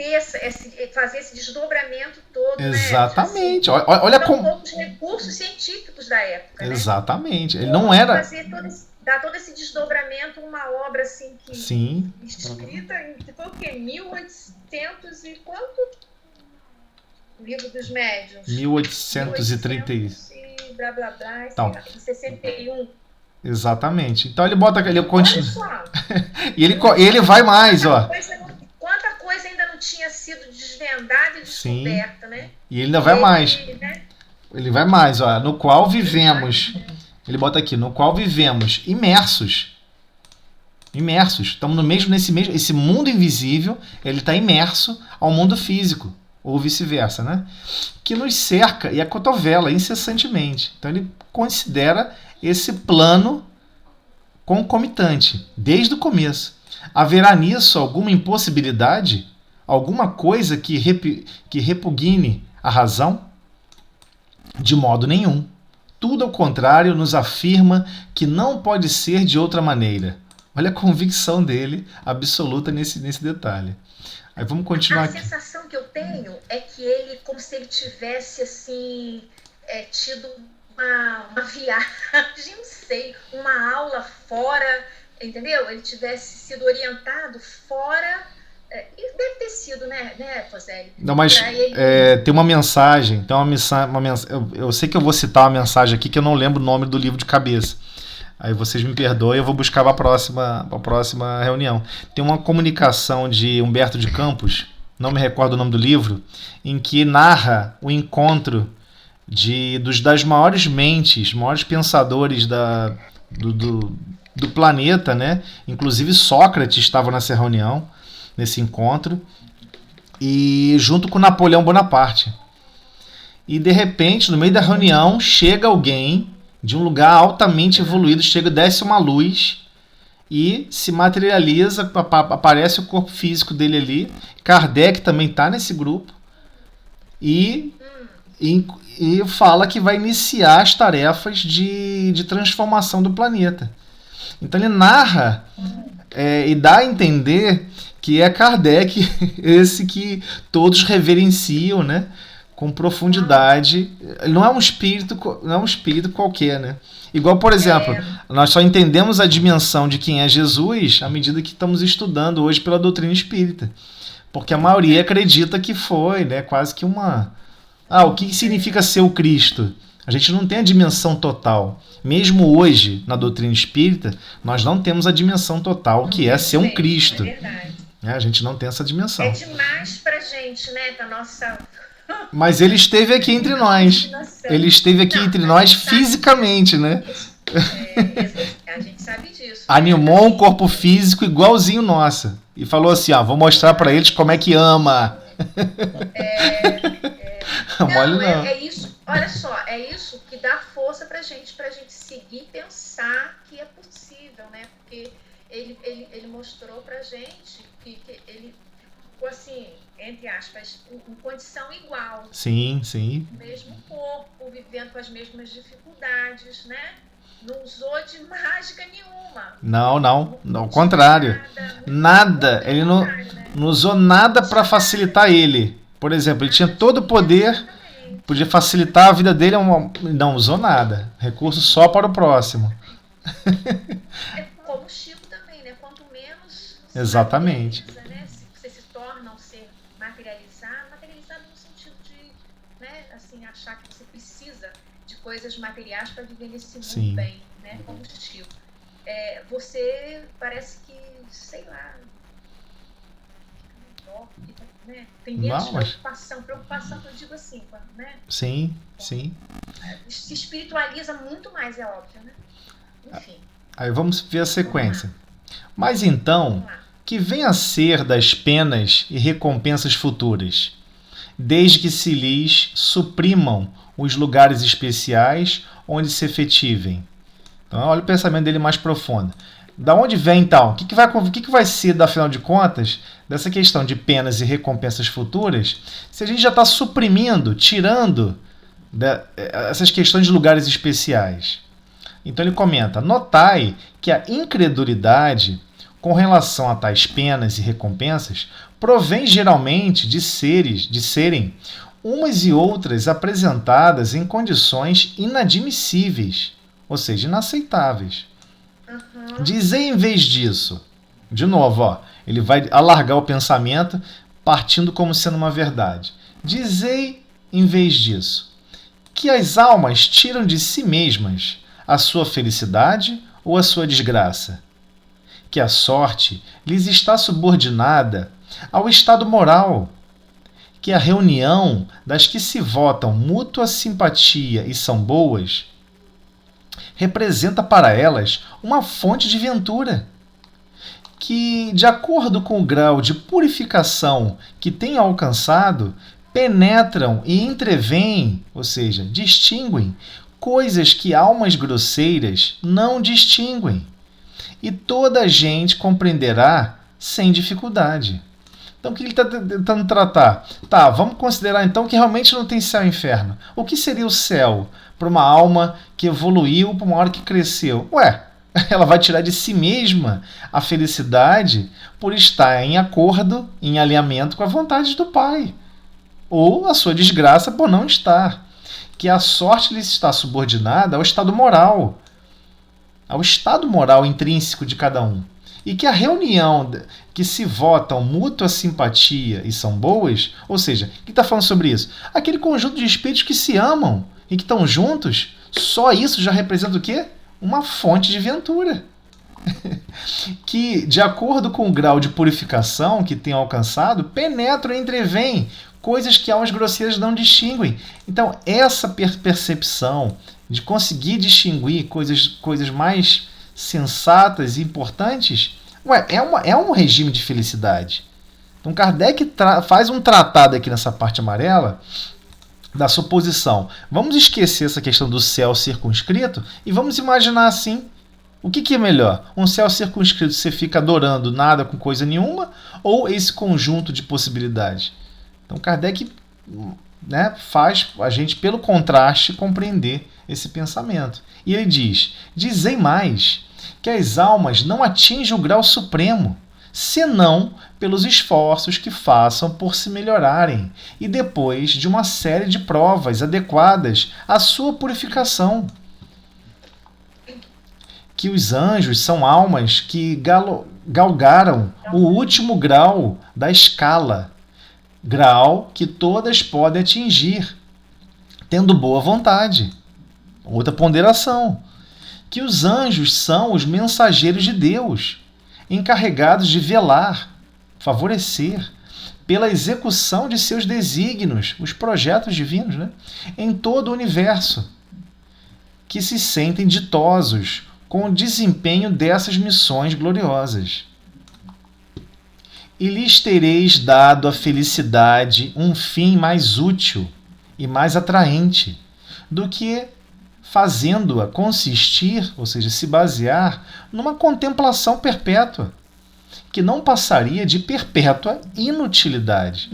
fazer esse desdobramento todo. Exatamente. Né? Olha como... poucos recursos científicos da época. Exatamente. Né? Ele não era... Dar todo esse desdobramento, uma obra assim que... Sim. Escrita em... Foi o quê? 1800 e quanto? O Livro dos Médiuns. 1830 e blá blá blá. Então, em 61. Exatamente. Então ele bota... Ele continua. Olha só. E ele vai mais, ó. Quanta coisa ainda não tinha sido desvendada e descoberta, né? E ele ainda vai mais. Né? Ele vai mais, ó. No qual vivemos... Ele bota aqui, no qual vivemos imersos. Estamos esse mundo invisível, ele está imerso ao mundo físico, ou vice-versa, né? Que nos cerca e acotovela incessantemente. Então ele considera esse plano concomitante, desde o começo. Haverá nisso alguma impossibilidade? Alguma coisa que repugne a razão? De modo nenhum. Tudo ao contrário nos afirma que não pode ser de outra maneira. Olha a convicção dele absoluta nesse detalhe. Aí vamos continuar aqui. A sensação que eu tenho é que ele, como se ele tivesse assim, tido uma viagem, não sei, uma aula fora, entendeu? Ele tivesse sido orientado fora. Isso deve ter sido, né, Roseli? Não, mas tem uma mensagem. Tem uma mensagem. Eu sei que eu vou citar uma mensagem aqui que eu não lembro o nome do livro de cabeça. Aí vocês me perdoem, eu vou buscar para a próxima reunião. Tem uma comunicação de Humberto de Campos, não me recordo o nome do livro, em que narra o encontro das maiores mentes, maiores pensadores do planeta, né? Inclusive Sócrates estava nessa reunião, nesse encontro, e junto com Napoleão Bonaparte. E de repente, no meio da reunião, chega alguém de um lugar altamente evoluído, desce uma luz e se materializa, aparece o corpo físico dele ali. Kardec também está nesse grupo e fala que vai iniciar as tarefas de transformação do planeta. Então ele narra e dá a entender que é Kardec esse que todos reverenciam, né? Com profundidade. Ele não é um espírito qualquer, né? Igual, por exemplo, nós só entendemos a dimensão de quem é Jesus à medida que estamos estudando hoje pela doutrina espírita. Porque a maioria acredita que foi, né? Quase que uma... o que significa ser o Cristo? A gente não tem a dimensão total. Mesmo hoje, na doutrina espírita, nós não temos a dimensão total, que é ser um Cristo. É verdade. A gente não tem essa dimensão. É demais pra gente, né? Da nossa... Mas ele esteve aqui entre nós. Ele esteve aqui entre nós fisicamente, né? A gente sabe disso. Animou um corpo físico igualzinho nosso. E falou assim, vou mostrar pra eles como é que ama. Não, é isso. Olha só, é isso que dá força pra gente seguir e pensar que é possível, né? Porque ele mostrou pra gente que ele ficou assim, entre aspas, em condição igual. Sim, sim. O mesmo corpo, vivendo com as mesmas dificuldades, né? Não usou de mágica nenhuma. Não, ao contrário. Nada. Ele não usou nada para facilitar ele. Por exemplo, ele tinha todo o poder, podia facilitar a vida dele, não usou nada. Recurso só para o próximo. É como o Chico também, né? Quanto menos... Exatamente. Né? Se você se torna um ser materializado no sentido de, né? Assim, achar que você precisa de coisas materiais para viver nesse mundo bem, né? Como o Chico. Você parece que, sei lá, né? Tem menos preocupação que eu digo assim, né? Sim. Se espiritualiza muito mais, é óbvio, né? Enfim. Aí vamos ver a sequência. Mas então, que venha a ser das penas e recompensas futuras, desde que se lhes suprimam os lugares especiais onde se efetivem. Então, olha o pensamento dele mais profundo. Da onde vem, então? O que vai ser, afinal de contas, dessa questão de penas e recompensas futuras, se a gente já está suprimindo, tirando essas questões de lugares especiais? Então ele comenta, notai que a incredulidade com relação a tais penas e recompensas provém geralmente de serem umas e outras apresentadas em condições inadmissíveis, ou seja, inaceitáveis. Dizei em vez disso, de novo, ele vai alargar o pensamento partindo como sendo uma verdade. Dizei em vez disso, que as almas tiram de si mesmas a sua felicidade ou a sua desgraça, que a sorte lhes está subordinada ao estado moral, que a reunião das que se votam mútua simpatia e são boas representa para elas uma fonte de ventura, que, de acordo com o grau de purificação que têm alcançado, penetram e entreveem, ou seja, distinguem, coisas que almas grosseiras não distinguem, e toda a gente compreenderá sem dificuldade. Então, o que ele está tentando tratar? Vamos considerar então que realmente não tem céu e inferno. O que seria o céu para uma alma que evoluiu, para uma alma que cresceu? Ela vai tirar de si mesma a felicidade por estar em acordo, em alinhamento com a vontade do Pai. Ou a sua desgraça por não estar. Que a sorte lhe está subordinada ao estado moral intrínseco de cada um. E que a reunião que se votam mútua simpatia e são boas, ou seja, o que está falando sobre isso? Aquele conjunto de espíritos que se amam e que estão juntos, só isso já representa o quê? Uma fonte de ventura. Que, de acordo com o grau de purificação que tem alcançado, penetram e entrevêm coisas que almas grosseiras não distinguem. Então, essa percepção de conseguir distinguir coisas mais sensatas e importantes, é um regime de felicidade. Então, Kardec faz um tratado aqui nessa parte amarela da suposição. Vamos esquecer essa questão do céu circunscrito e vamos imaginar assim. O que é melhor? Um céu circunscrito, você fica adorando nada com coisa nenhuma, ou esse conjunto de possibilidades? Então, Kardec, faz a gente, pelo contraste, compreender esse pensamento. E ele diz, dizem mais, que as almas não atingem o grau supremo, senão pelos esforços que façam por se melhorarem, e depois de uma série de provas adequadas à sua purificação. Que os anjos são almas que galgaram o último grau da escala, grau que todas podem atingir, tendo boa vontade. Outra ponderação, que os anjos são os mensageiros de Deus, encarregados de velar, favorecer, pela execução de seus desígnios, os projetos divinos, né, em todo o universo, que se sentem ditosos com o desempenho dessas missões gloriosas. E lhes tereis dado a felicidade um fim mais útil e mais atraente do que fazendo-a consistir, ou seja, se basear numa contemplação perpétua, que não passaria de perpétua inutilidade.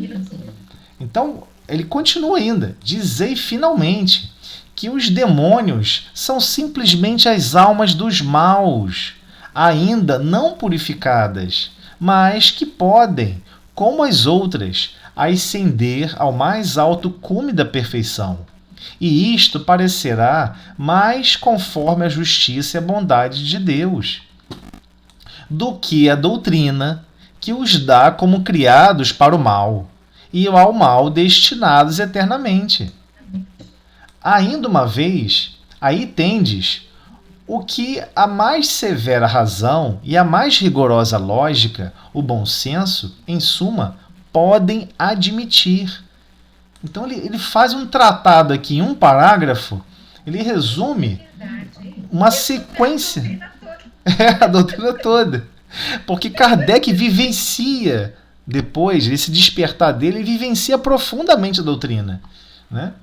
Então, ele continua ainda, dizei finalmente que os demônios são simplesmente as almas dos maus, ainda não purificadas, mas que podem, como as outras, ascender ao mais alto cume da perfeição. E isto parecerá mais conforme a justiça e a bondade de Deus do que a doutrina que os dá como criados para o mal, e ao mal destinados eternamente. Ainda uma vez, aí tendes o que a mais severa razão e a mais rigorosa lógica, o bom senso, em suma, podem admitir. Então ele faz um tratado aqui em um parágrafo, ele resume uma sequência. A doutrina toda. Porque Kardec vivencia, depois desse despertar dele, ele vivencia profundamente a doutrina. Né?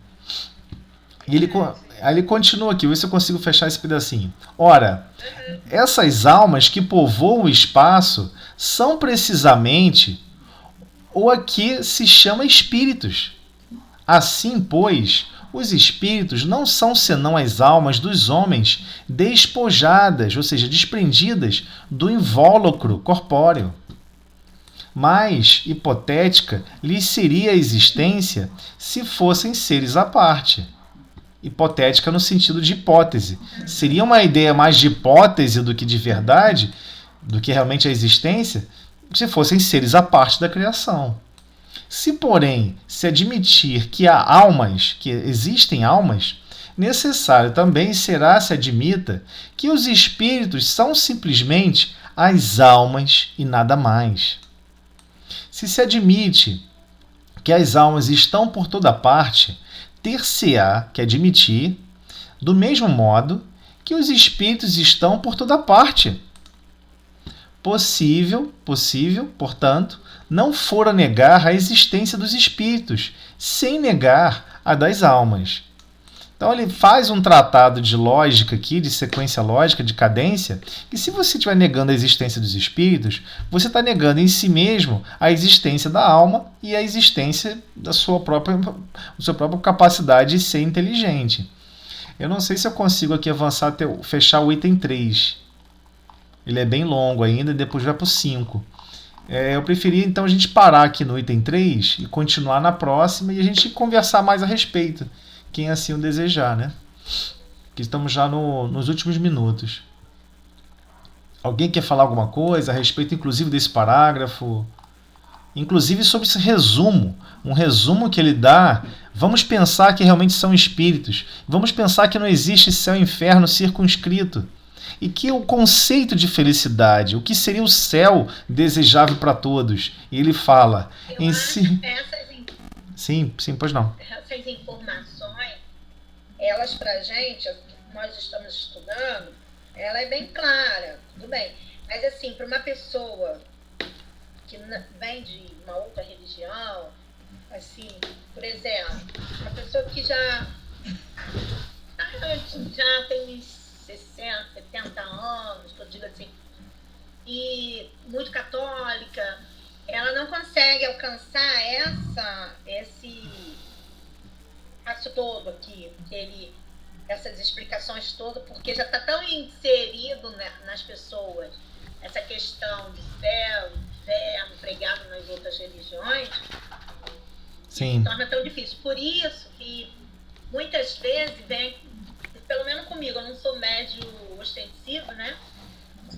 E ele continua aqui, vê se eu consigo fechar esse pedacinho. Ora, essas almas que povoam o espaço são precisamente o a que se chama espíritos. Assim, pois, os espíritos não são senão as almas dos homens despojadas, ou seja, desprendidas do invólucro corpóreo. Mais hipotética lhes seria a existência se fossem seres à parte. Hipotética no sentido de hipótese. Seria uma ideia mais de hipótese do que de verdade, do que realmente a existência, se fossem seres à parte da criação. Se, porém, se admitir que há almas, que existem almas, necessário também será se admita que os espíritos são simplesmente as almas e nada mais. Se se admite que as almas estão por toda parte, ter-se-á que admitir, do mesmo modo, que os espíritos estão por toda parte. Possível, portanto, não fora negar a existência dos espíritos, sem negar a das almas. Então ele faz um tratado de lógica aqui, de sequência lógica, de cadência, que se você estiver negando a existência dos espíritos, você está negando em si mesmo a existência da alma e a existência da sua própria capacidade de ser inteligente. Eu não sei se eu consigo aqui avançar até fechar o item 3. Ele é bem longo ainda e depois vai para o 5. Eu preferia então a gente parar aqui no item 3 e continuar na próxima e a gente conversar mais a respeito, quem assim o desejar, né? Que estamos já nos últimos minutos. Alguém quer falar alguma coisa a respeito, inclusive, desse parágrafo? Inclusive sobre esse resumo, um resumo que ele dá. Vamos pensar que realmente são espíritos. Vamos pensar que não existe céu e inferno circunscrito. E que o conceito de felicidade, o que seria o céu desejável para todos. E ele fala em si. Sim, pois não. Essas informações, elas pra gente, nós estamos estudando, ela é bem clara, tudo bem. Mas assim, para uma pessoa que vem de uma outra religião, assim, por exemplo, uma pessoa que já tem uns 60, 70 anos, que eu digo assim, e muito católica, ela não consegue alcançar esse todo aqui, essas explicações todas, porque já está tão inserido, né, nas pessoas essa questão de céu, inferno, pregado nas outras religiões, Sim. Se torna tão difícil. Por isso que muitas vezes vem, pelo menos comigo, eu não sou médio ostensivo, né?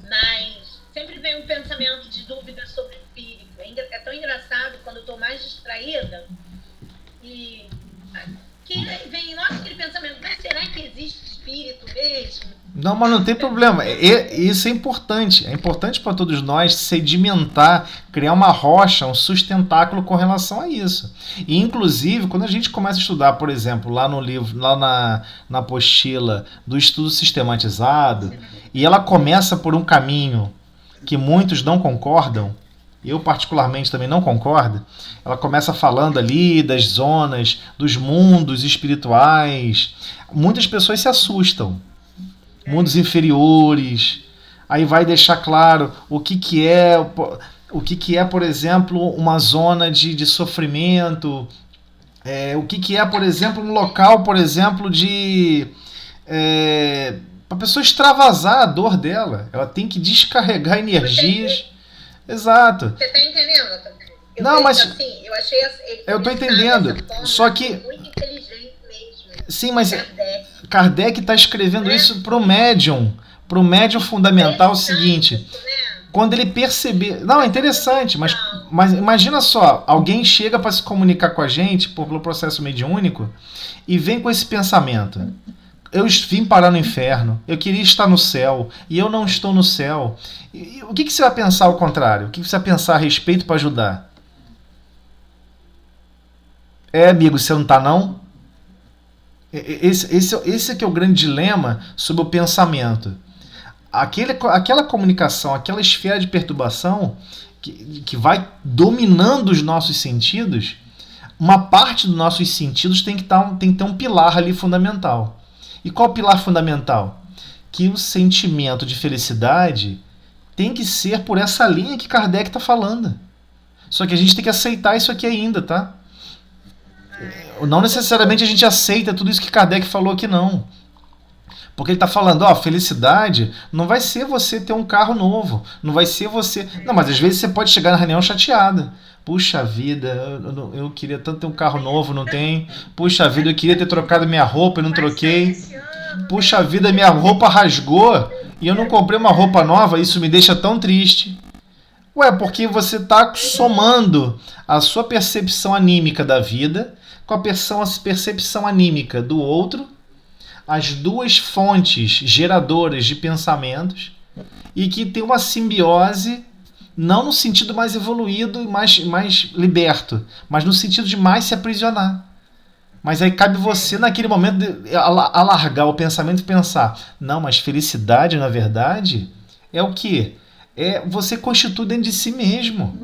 Mas sempre vem um pensamento de dúvida sobre o espírito. É tão engraçado quando eu estou mais distraída e Que aí vem, nossa, aquele pensamento, mas será que existe espírito mesmo? Não, mas não tem problema. Isso é importante. É importante para todos nós sedimentar, criar uma rocha, um sustentáculo com relação a isso. E, inclusive, quando a gente começa a estudar, por exemplo, lá no livro, lá na apostila do estudo sistematizado, e ela começa por um caminho que muitos não concordam, eu particularmente também não concordo, ela começa falando ali das zonas, dos mundos espirituais. Muitas pessoas se assustam. Mundos inferiores. Aí vai deixar claro o que é, por exemplo, uma zona de sofrimento. O que é, por exemplo, um local, por exemplo, de para a pessoa extravasar a dor dela. Ela tem que descarregar energias. Exato. Você tá entendendo? Não, mas assim, eu achei eu tô entendendo. Só que muito inteligente mesmo. sim, mas Kardec está escrevendo isso para o médium fundamental o seguinte. Quando ele perceber... Não, é interessante, mas imagina só, alguém chega para se comunicar com a gente pelo processo mediúnico e vem com esse pensamento. Eu vim parar no inferno, eu queria estar no céu, e eu não estou no céu. E o que você vai pensar ao contrário? O que você vai pensar a respeito para ajudar? Amigo, você não está não? Esse é que é o grande dilema sobre o pensamento. Aquela comunicação, aquela esfera de perturbação que vai dominando os nossos sentidos, uma parte dos nossos sentidos tem que ter um pilar ali fundamental. E qual o pilar fundamental? Que o sentimento de felicidade tem que ser por essa linha que Kardec está falando. Só que a gente tem que aceitar isso aqui ainda, tá? Não necessariamente a gente aceita tudo isso que Kardec falou aqui, não. Porque ele está falando, felicidade não vai ser você ter um carro novo. Não vai ser você... Não, mas às vezes você pode chegar na reunião chateada. Puxa vida, eu queria tanto ter um carro novo, não tem. Puxa vida, eu queria ter trocado minha roupa e não troquei. Puxa vida, minha roupa rasgou e eu não comprei uma roupa nova, isso me deixa tão triste. Porque você está somando a sua percepção anímica da vida com a percepção anímica do outro, as duas fontes geradoras de pensamentos, e que tem uma simbiose, não no sentido mais evoluído e mais liberto, mas no sentido de mais se aprisionar. Mas aí cabe você, naquele momento, alargar o pensamento e pensar, não, mas felicidade, na verdade, é o quê? Você constitui dentro de si mesmo.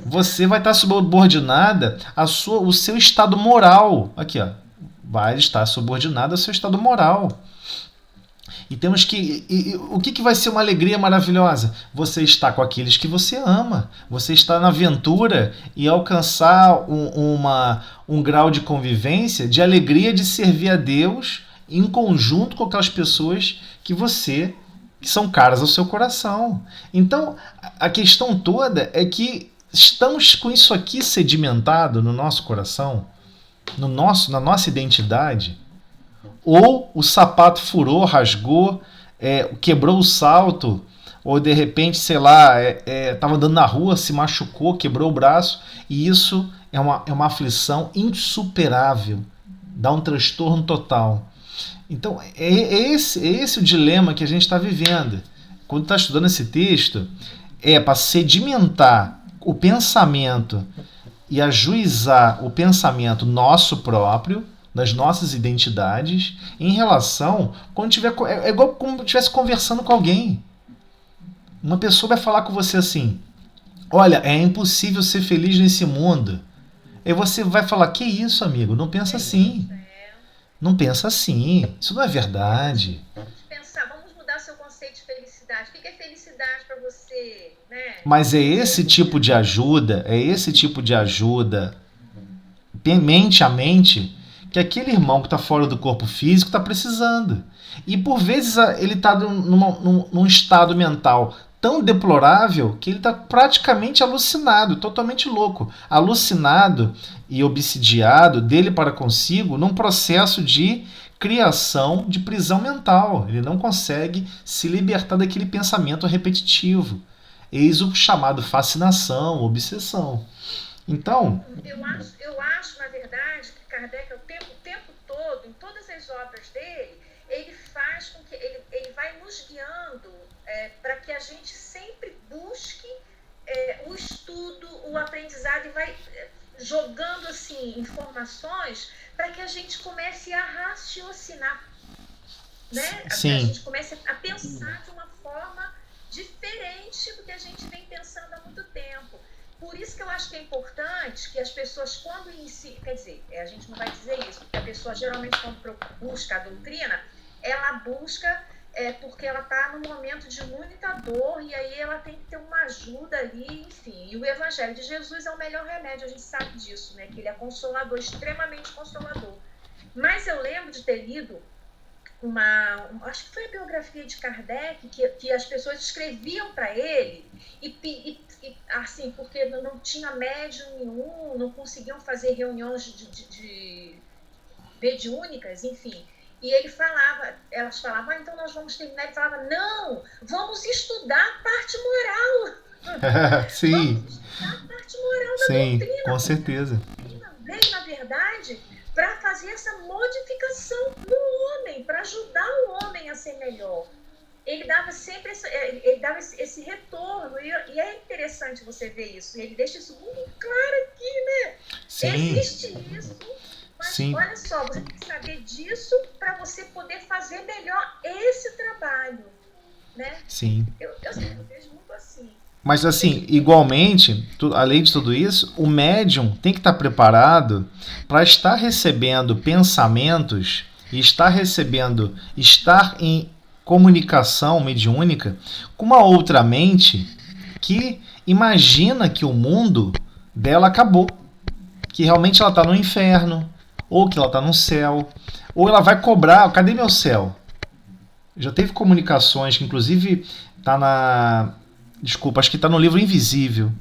Você vai estar subordinada o seu estado moral. Aqui, ó. Vai estar subordinado ao seu estado moral. E temos que... o que vai ser uma alegria maravilhosa? Você está com aqueles que você ama. Você está na aventura e alcançar um grau de convivência, de alegria de servir a Deus em conjunto com aquelas pessoas que são caras ao seu coração. Então, a questão toda é que estamos com isso aqui sedimentado no nosso coração, na nossa identidade, ou o sapato furou, rasgou, quebrou o salto, ou de repente, sei lá, estava andando na rua, se machucou, quebrou o braço, e isso é uma aflição insuperável, dá um transtorno total. Então, é esse o dilema que a gente está vivendo. Quando está estudando esse texto, para sedimentar o pensamento e ajuizar o pensamento nosso próprio, das nossas identidades, em relação... é igual como se estivesse conversando com alguém. Uma pessoa vai falar com você assim, olha, é impossível ser feliz nesse mundo. Aí você vai falar, que isso, amigo? Não pensa assim. Não pensa assim. Isso não é verdade. Vamos mudar seu conceito de felicidade. O que é felicidade para você? Né? Mas é esse tipo de ajuda, mente a mente, que aquele irmão que está fora do corpo físico está precisando. E por vezes ele está num estado mental tão deplorável que ele está praticamente alucinado, totalmente louco. Alucinado e obsidiado dele para consigo num processo de criação de prisão mental. Ele não consegue se libertar daquele pensamento repetitivo. Eis o chamado fascinação, obsessão. Então... Eu acho, na verdade, que Kardec o tempo obras dele, ele faz com que ele vai nos guiando para que a gente sempre busque o estudo, o aprendizado, e vai jogando assim informações para que a gente comece a raciocinar, né? Sim. A gente comece a pensar de uma forma diferente do que a gente vem pensando há muito tempo. Por isso que eu acho que é importante que as pessoas, quando iniciam, quer dizer, a gente não vai dizer isso, porque a pessoa geralmente, quando busca a doutrina, ela busca porque ela está num momento de muita dor, e aí ela tem que ter uma ajuda ali, enfim. E o Evangelho de Jesus é o melhor remédio, a gente sabe disso, né? Que ele é consolador, extremamente consolador. Mas eu lembro de ter lido acho que foi a biografia de Kardec, que as pessoas escreviam para ele, e assim, porque não tinha médium nenhum, não conseguiam fazer reuniões de mediúnicas, enfim. E ele falava, elas falavam, então nós vamos terminar. Ele falava, não, vamos estudar a parte moral. Sim. Vamos estudar a parte moral da Sim, doutrina. com certeza. Veio, na verdade, para fazer essa modificação no homem, para ajudar o homem a ser melhor. Ele dava sempre esse retorno, e é interessante você ver isso. Ele deixa isso muito claro aqui, né? Sim. Existe isso, mas Sim. olha só, você tem que saber disso para você poder fazer melhor esse trabalho, né? Sim. Eu vejo muito assim. Mas assim, igualmente, além de tudo isso, o médium tem que estar preparado para estar recebendo pensamentos e estar em comunicação mediúnica com uma outra mente que imagina que o mundo dela acabou, que realmente ela está no inferno, ou que ela está no céu, ou ela vai cobrar, cadê meu céu? Já teve comunicações que inclusive está acho que está no livro Invisível,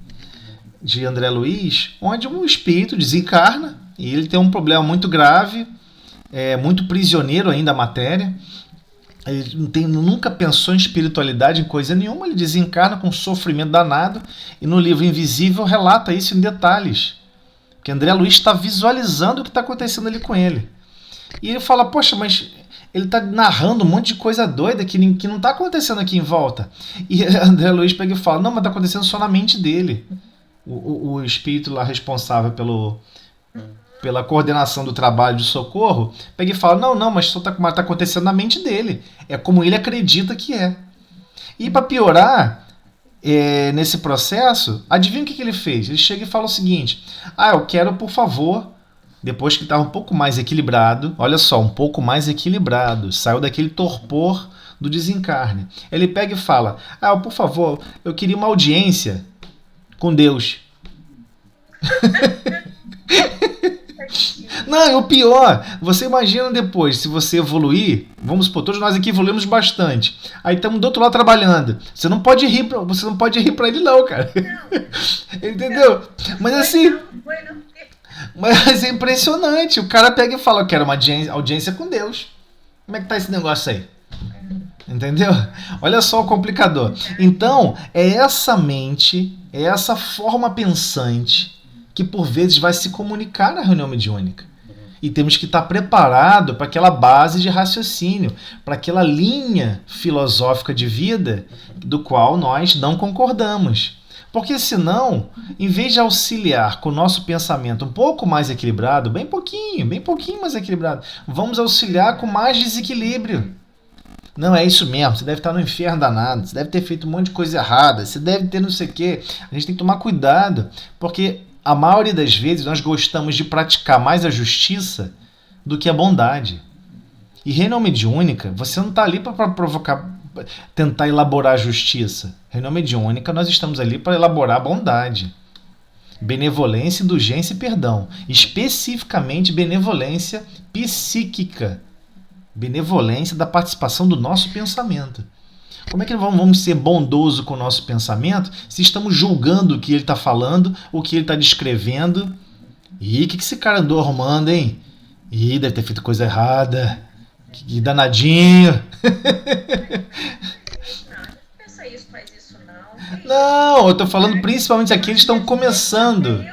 de André Luiz, onde um espírito desencarna e ele tem um problema muito grave, muito prisioneiro ainda da matéria. Ele nunca pensou em espiritualidade, em coisa nenhuma. Ele desencarna com um sofrimento danado, e no livro Invisível relata isso em detalhes, que André Luiz está visualizando o que está acontecendo ali com ele. E ele fala, poxa, mas ele está narrando um monte de coisa doida que não está acontecendo aqui em volta. E André Luiz pega e fala, não, mas está acontecendo só na mente dele. O espírito lá responsável pela coordenação do trabalho de socorro pega e fala, não, mas só está acontecendo na mente dele. É como ele acredita que é. E para piorar, nesse processo, adivinha o que ele fez? Ele chega e fala o seguinte, eu quero, por favor, depois que estava um pouco mais equilibrado, olha só, um pouco mais equilibrado, saiu daquele torpor do desencarne. Ele pega e fala, por favor, eu queria uma audiência com Deus. Não, e o pior, você imagina depois, se você evoluir, vamos supor, todos nós aqui evoluímos bastante. Aí estamos do outro lado trabalhando. Você não pode rir pra ele não, cara. Não. Entendeu? Mas assim, mas é impressionante. O cara pega e fala, eu quero uma audiência com Deus. Como é que tá esse negócio aí? Entendeu? Olha só o complicador. Então, é essa mente, é essa forma pensante que por vezes vai se comunicar na reunião mediúnica. E temos que estar preparado para aquela base de raciocínio, para aquela linha filosófica de vida do qual nós não concordamos. Porque senão, em vez de auxiliar com o nosso pensamento um pouco mais equilibrado, bem pouquinho mais equilibrado, vamos auxiliar com mais desequilíbrio. Não, é isso mesmo, você deve estar no inferno danado, você deve ter feito um monte de coisa errada, você deve ter não sei o quê. A gente tem que tomar cuidado, porque a maioria das vezes nós gostamos de praticar mais a justiça do que a bondade. E reunião mediúnica, você não está ali para provocar, tentar elaborar a justiça. Reunião mediúnica, nós estamos ali para elaborar a bondade. Benevolência, indulgência e perdão. Especificamente benevolência psíquica. Benevolência da participação do nosso pensamento. Como é que vamos ser bondosos com o nosso pensamento se estamos julgando o que ele está falando, o que ele está descrevendo? Ih, o que esse cara andou arrumando, hein? Ih, deve ter feito coisa errada. Que danadinho. Não, pensa isso, faz isso não. Não, eu tô falando principalmente aqueles que estão começando.